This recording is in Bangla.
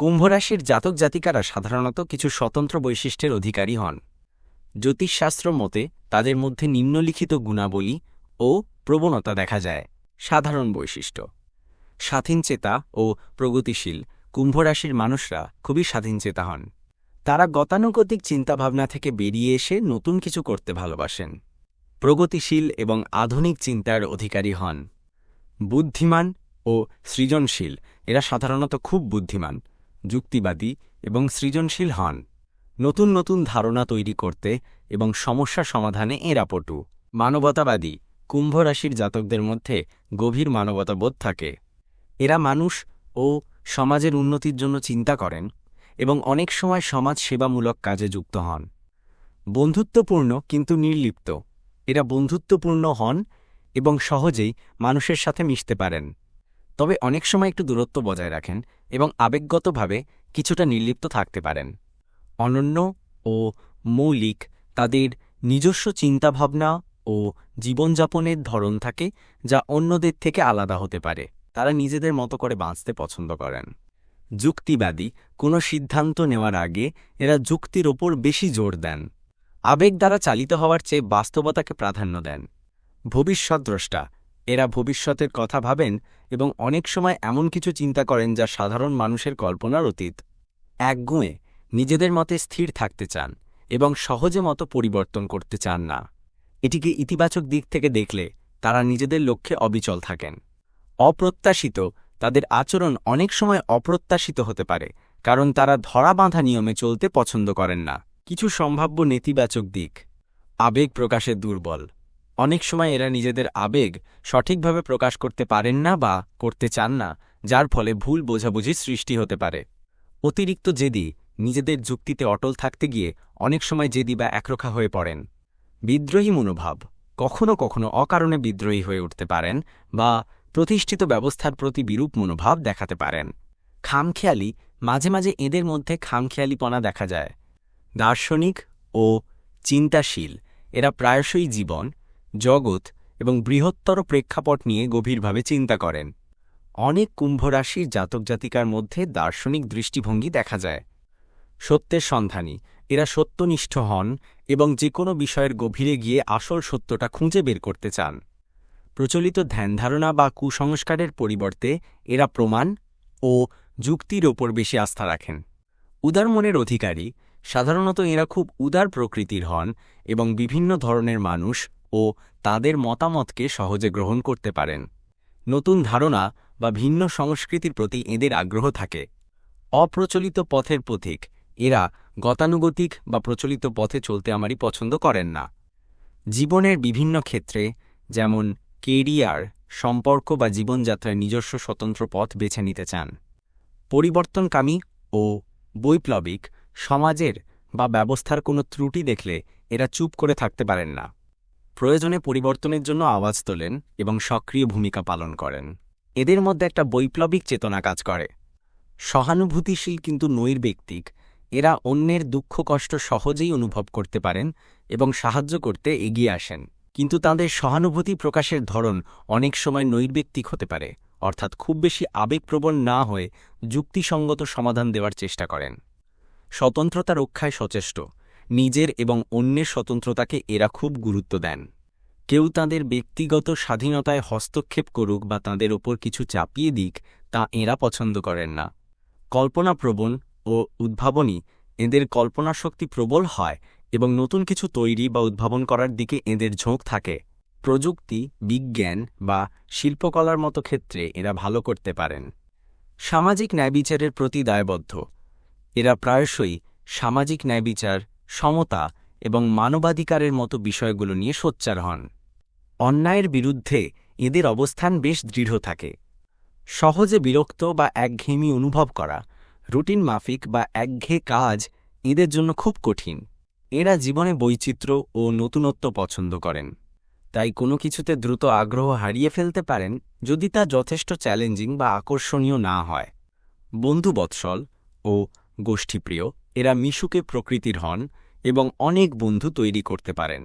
কুম্ভরাশির জাতক জাতিকারা সাধারণত কিছু স্বতন্ত্র বৈশিষ্ট্যের অধিকারী হন। জ্যোতিষশাস্ত্র মতে তাদের মধ্যে নিম্নলিখিত গুণাবলী ও প্রবণতা দেখা যায়। সাধারণ বৈশিষ্ট্য: স্বাধীনচেতা ও প্রগতিশীল। কুম্ভরাশির মানুষরা খুবই স্বাধীনচেতা হন। তারা গতানুগতিক চিন্তাভাবনা থেকে বেরিয়ে এসে নতুন কিছু করতে ভালোবাসেন। প্রগতিশীল এবং আধুনিক চিন্তার অধিকারী হন। বুদ্ধিমান ও সৃজনশীল। এরা সাধারণত খুব বুদ্ধিমান, যুক্তিবাদী এবং সৃজনশীল হন। নতুন নতুন ধারণা তৈরি করতে এবং সমস্যা সমাধানে এরা পটু। মানবতাবাদী। কুম্ভরাশির জাতকদের মধ্যে গভীর মানবতাবোধ থাকে। এরা মানুষ ও সমাজের উন্নতির জন্য চিন্তা করেন এবং অনেক সময় সমাজ সেবামূলক কাজে যুক্ত হন। বন্ধুত্বপূর্ণ কিন্তু নির্লিপ্ত। এরা বন্ধুত্বপূর্ণ হন এবং সহজেই মানুষের সাথে মিশতে পারেন, তবে অনেক সময় একটু দূরত্ব বজায় রাখেন এবং আবেগগতভাবে কিছুটা নির্লিপ্ত থাকতে পারেন। অনন্য ও মৌলিক। তাদের নিজস্ব চিন্তাভাবনা ও জীবনযাপনের ধরন থাকে যা অন্যদের থেকে আলাদা হতে পারে। তারা নিজেদের মতো করে বাঁচতে পছন্দ করেন। যুক্তিবাদী। কোনো সিদ্ধান্ত নেওয়ার আগে এরা যুক্তির ওপর বেশি জোর দেন। আবেগ দ্বারা চালিত হওয়ার চেয়ে বাস্তবতাকে প্রাধান্য দেন। ভবিষ্যদ্দ্রষ্টা। এরা ভবিষ্যতের কথা ভাবেন এবং অনেক সময় এমন কিছু চিন্তা করেন যা সাধারণ মানুষের কল্পনার অতীত। একগুঁয়ে। নিজেদের মতে স্থির থাকতে চান এবং সহজে মতো পরিবর্তন করতে চান না। এটিকে ইতিবাচক দিক থেকে দেখলে তারা নিজেদের লক্ষ্যে অবিচল থাকেন। অপ্রত্যাশিত। তাদের আচরণ অনেক সময় অপ্রত্যাশিত হতে পারে, কারণ তারা ধরাবাঁধা নিয়মে চলতে পছন্দ করেন না। কিছু সম্ভাব্য নেতিবাচক দিক: আবেগ প্রকাশে দুর্বল। অনেক সময় এরা নিজেদের আবেগ সঠিকভাবে প্রকাশ করতে পারেন না বা করতে চান না, যার ফলে ভুল বোঝাবুঝি সৃষ্টি হতে পারে। অতিরিক্ত জেদি। নিজেদের যুক্তিতে অটল থাকতে গিয়ে অনেক সময় জেদি বা একরোখা হয়ে পড়েন। বিদ্রোহী মনোভাব। কখনো কখনো অকারণে বিদ্রোহী হয়ে উঠতে পারেন বা প্রতিষ্ঠিত ব্যবস্থার প্রতি বিরূপ মনোভাব দেখাতে পারেন। খামখেয়ালি। মাঝে মাঝে এদের মধ্যে খামখেয়ালিপনা দেখা যায়। দার্শনিক ও চিন্তাশীল। এরা প্রায়শই জীবন, জগৎ এবং বৃহত্তর প্রেক্ষাপট নিয়ে গভীরভাবে চিন্তা করেন। অনেক কুম্ভরাশির জাতক জাতিকার মধ্যে দার্শনিক দৃষ্টিভঙ্গি দেখা যায়। সত্যের সন্ধানী। এরা সত্যনিষ্ঠ হন এবং যে কোনো বিষয়ের গভীরে গিয়ে আসল সত্যটা খুঁজে বের করতে চান। প্রচলিত ধ্যানধারণা বা কুসংস্কারের পরিবর্তে এরা প্রমাণ ও যুক্তির ওপর বেশি আস্থা রাখেন। উদার মনের অধিকারী। সাধারণত এরা খুব উদার প্রকৃতির হন এবং বিভিন্ন ধরনের মানুষ ও তাদের মতামতকে সহজে গ্রহণ করতে পারেন। নতুন ধারণা বা ভিন্ন সংস্কৃতির প্রতি এদের আগ্রহ থাকে। অপ্রচলিত পথের পথিক। এরা গতানুগতিক বা প্রচলিত পথে চলতে আমারই পছন্দ করেন না। জীবনের বিভিন্ন ক্ষেত্রে, যেমন কেরিয়ার, সম্পর্ক বা জীবনযাত্রায় নিজস্ব স্বতন্ত্র পথ বেছে নিতে চান। পরিবর্তনকামী ও বৈপ্লবিক। সমাজের বা ব্যবস্থার কোনো ত্রুটি দেখলে এরা চুপ করে থাকতে পারেন না। প্রয়োজনে পরিবর্তনের জন্য আওয়াজ তোলেন এবং সক্রিয় ভূমিকা পালন করেন। এদের মধ্যে একটা বৈপ্লবিক চেতনা কাজ করে। সহানুভূতিশীল কিন্তু নৈর্ব্যক্তিক। এরা অন্যের দুঃখ কষ্ট সহজেই অনুভব করতে পারেন এবং সাহায্য করতে এগিয়ে আসেন, কিন্তু তাদের সহানুভূতি প্রকাশের ধরন অনেক সময় নৈর্ব্যক্তিক হতে পারে, অর্থাৎ খুব বেশি আবেগপ্রবণ না হয়ে যুক্তিসঙ্গত সমাধান দেওয়ার চেষ্টা করেন। স্বতন্ত্রতা রক্ষায় সচেষ্ট। নিজের এবং অন্যের স্বতন্ত্রতাকে এরা খুব গুরুত্ব দেন। কেউ তাদের ব্যক্তিগত স্বাধীনতায় হস্তক্ষেপ করুক বা তাদের ওপর কিছু চাপিয়ে দিক, তা এরা পছন্দ করেন না। কল্পনাপ্রবণ ও উদ্ভাবনী। এদের কল্পনাশক্তি প্রবল হয় এবং নতুন কিছু তৈরি বা উদ্ভাবন করার দিকে এদের ঝোঁক থাকে। প্রযুক্তি, বিজ্ঞান বা শিল্পকলার মতো ক্ষেত্রে এরা ভালো করতে পারেন। সামাজিক ন্যায়বিচারের প্রতি দায়বদ্ধ। এরা প্রায়শই সামাজিক ন্যায়বিচার, সমতা এবং মানবাধিকারের মতো বিষয়গুলো নিয়ে সোচ্চার হন। অন্যায়ের বিরুদ্ধে এদের অবস্থান বেশ দৃঢ় থাকে। সহজে বিরক্ত বা একঘেয়েমি অনুভব করা, রুটিন মাফিক বা একঘেয়ে কাজ এদের জন্য খুব কঠিন। এরা জীবনে বৈচিত্র্য ও নতুনত্ব পছন্দ করেন, তাই কোনো কিছুতে দ্রুত আগ্রহ হারিয়ে ফেলতে পারেন যদি তা যথেষ্ট চ্যালেঞ্জিং বা আকর্ষণীয় না হয়। বন্ধুবৎসল ও গোষ্ঠীপ্রিয়। এরা মিশুকে প্রকৃতির হন এবং অনেক বন্ধু তৈরি করতে পারেন।